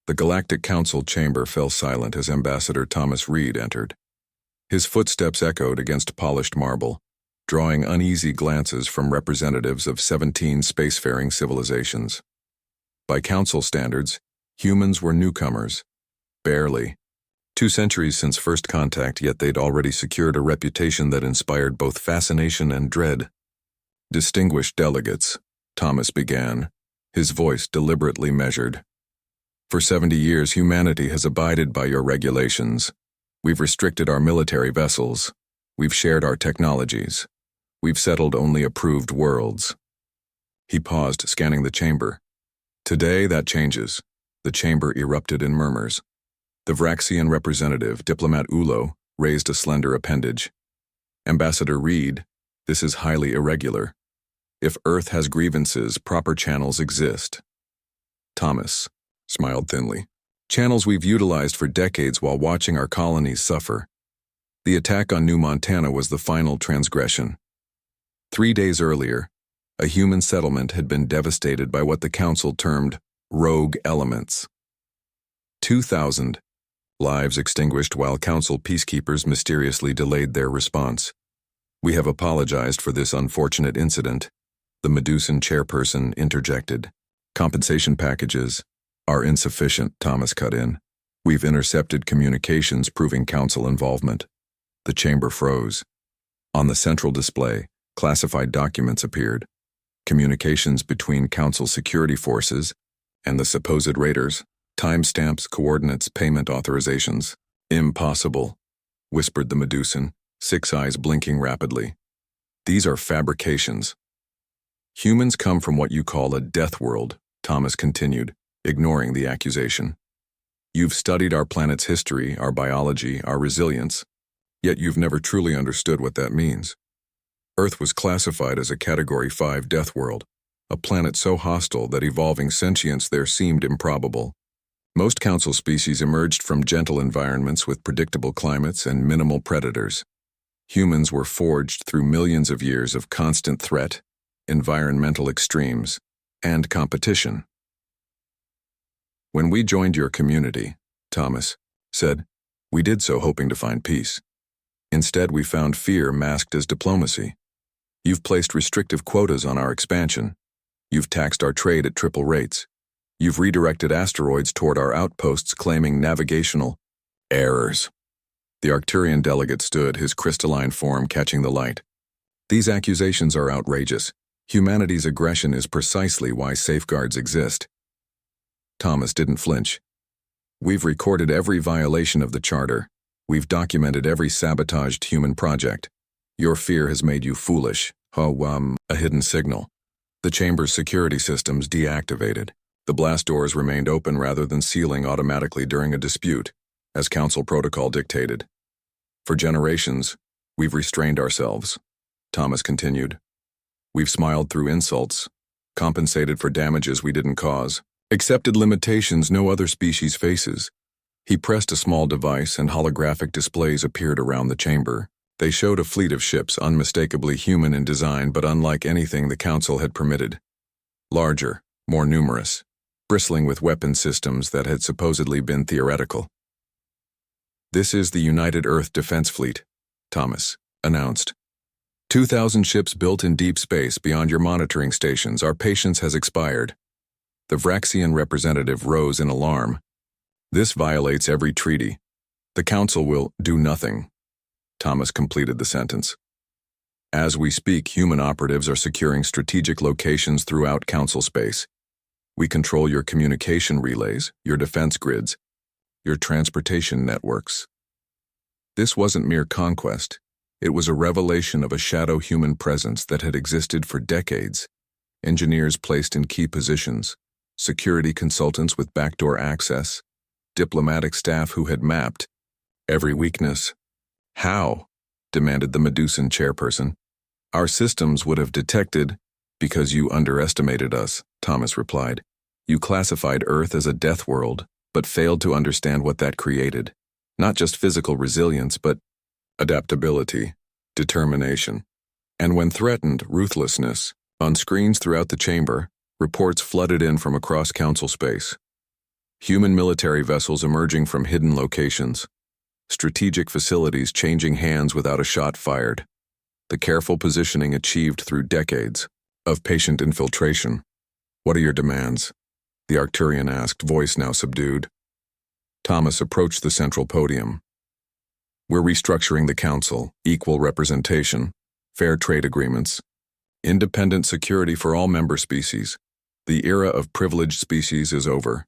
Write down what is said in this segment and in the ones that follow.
The Galactic Council chamber fell silent as Ambassador Thomas Reed entered. His footsteps echoed against polished marble, drawing uneasy glances from representatives of 17 spacefaring civilizations. By Council standards, humans were newcomers. Barely. 2 centuries since first contact, yet they'd already secured a reputation that inspired both fascination and dread. Distinguished delegates, Thomas began, his voice deliberately measured. For 70 years, humanity has abided by your regulations. We've restricted our military vessels. We've shared our technologies. We've settled only approved worlds. He paused, scanning the chamber. Today, that changes. The chamber erupted in murmurs. The Vraxian representative, Diplomat Ulo, raised a slender appendage. Ambassador Reed, this is highly irregular. If Earth has grievances, proper channels exist. Thomas smiled thinly. Channels we've utilized for decades while watching our colonies suffer. The attack on New Montana was the final transgression. 3 days earlier, a human settlement had been devastated by what the Council termed rogue elements. 2,000 lives extinguished while Council peacekeepers mysteriously delayed their response. We have apologized for this unfortunate incident, the Medusan chairperson interjected. Compensation packages are insufficient, Thomas cut in. We've intercepted communications proving Council involvement. The chamber froze. On the central display, classified documents appeared. Communications between Council security forces and the supposed raiders, timestamps, coordinates, payment authorizations. Impossible, whispered the Medusan, 6 eyes blinking rapidly. These are fabrications. Humans come from what you call a death world, Thomas continued, ignoring the accusation. You've studied our planet's history, our biology, our resilience, yet you've never truly understood what that means. Earth was classified as a Category 5 death world, a planet so hostile that evolving sentience there seemed improbable. Most Council species emerged from gentle environments with predictable climates and minimal predators. Humans were forged through millions of years of constant threat, environmental extremes, and competition. When we joined your community, Thomas said, we did so hoping to find peace. Instead, we found fear masked as diplomacy. You've placed restrictive quotas on our expansion. You've taxed our trade at triple rates. You've redirected asteroids toward our outposts claiming navigational errors. The Arcturian delegate stood, his crystalline form catching the light. These accusations are outrageous. Humanity's aggression is precisely why safeguards exist. Thomas didn't flinch. We've recorded every violation of the Charter. We've documented every sabotaged human project. Your fear has made you foolish. A hidden signal. The chamber's security systems deactivated. The blast doors remained open rather than sealing automatically during a dispute, as Council protocol dictated. For generations, we've restrained ourselves, Thomas continued. We've smiled through insults, compensated for damages we didn't cause, accepted limitations no other species faces. He pressed a small device and holographic displays appeared around the chamber. They showed a fleet of ships unmistakably human in design but unlike anything the Council had permitted. Larger, more numerous, bristling with weapon systems that had supposedly been theoretical. This is the United Earth Defense Fleet, Thomas announced. 2,000 ships built in deep space beyond your monitoring stations. Our patience has expired. The Vraxian representative rose in alarm. This violates every treaty. The Council will do nothing. Thomas completed the sentence. As we speak, human operatives are securing strategic locations throughout Council space. We control your communication relays, your defense grids, your transportation networks. This wasn't mere conquest. It was a revelation of a shadow human presence that had existed for decades. Engineers placed in key positions, security consultants with backdoor access, diplomatic staff who had mapped every weakness. How? Demanded the Medusan chairperson. Our systems would have detected, because you underestimated us, Thomas replied. You classified Earth as a death world, but failed to understand what that created. Not just physical resilience, but adaptability, determination, and when threatened, ruthlessness. On screens throughout the chamber, reports flooded in from across Council space. Human military vessels emerging from hidden locations. Strategic facilities changing hands without a shot fired. The careful positioning achieved through decades of patient infiltration. What are your demands? The Arcturian asked, voice now subdued. Thomas approached the central podium. We're restructuring the council, equal representation, fair trade agreements, independent security for all member species. The era of privileged species is over.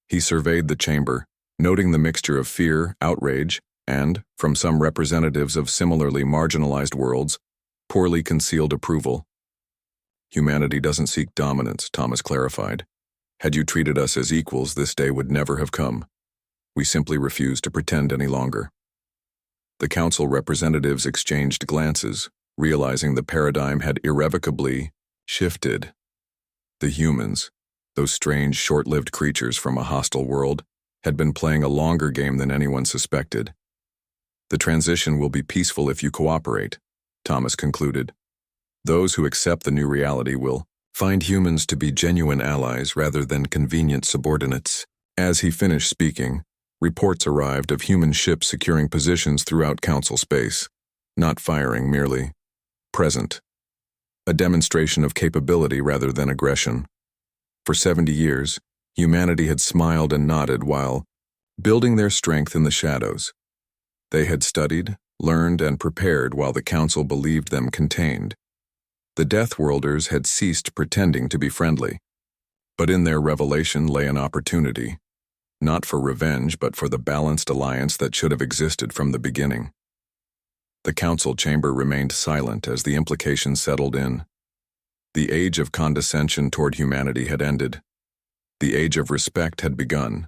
He surveyed the chamber, noting the mixture of fear, outrage, and, from some representatives of similarly marginalized worlds, poorly concealed approval. Humanity doesn't seek dominance, Thomas clarified. Had you treated us as equals, this day would never have come. We simply refuse to pretend any longer. The council representatives exchanged glances, realizing the paradigm had irrevocably shifted. The humans, those strange, short-lived creatures from a hostile world, had been playing a longer game than anyone suspected. The transition will be peaceful if you cooperate, Thomas concluded. Those who accept the new reality will find humans to be genuine allies rather than convenient subordinates. As he finished speaking, reports arrived of human ships securing positions throughout council space, not firing, merely present. A demonstration of capability rather than aggression. For 70 years, humanity had smiled and nodded while building their strength in the shadows. They had studied, learned, and prepared while the council believed them contained. The Deathworlders had ceased pretending to be friendly, but in their revelation lay an opportunity, not for revenge but for the balanced alliance that should have existed from the beginning. The council chamber remained silent as the implications settled in. The age of condescension toward humanity had ended. The age of respect had begun.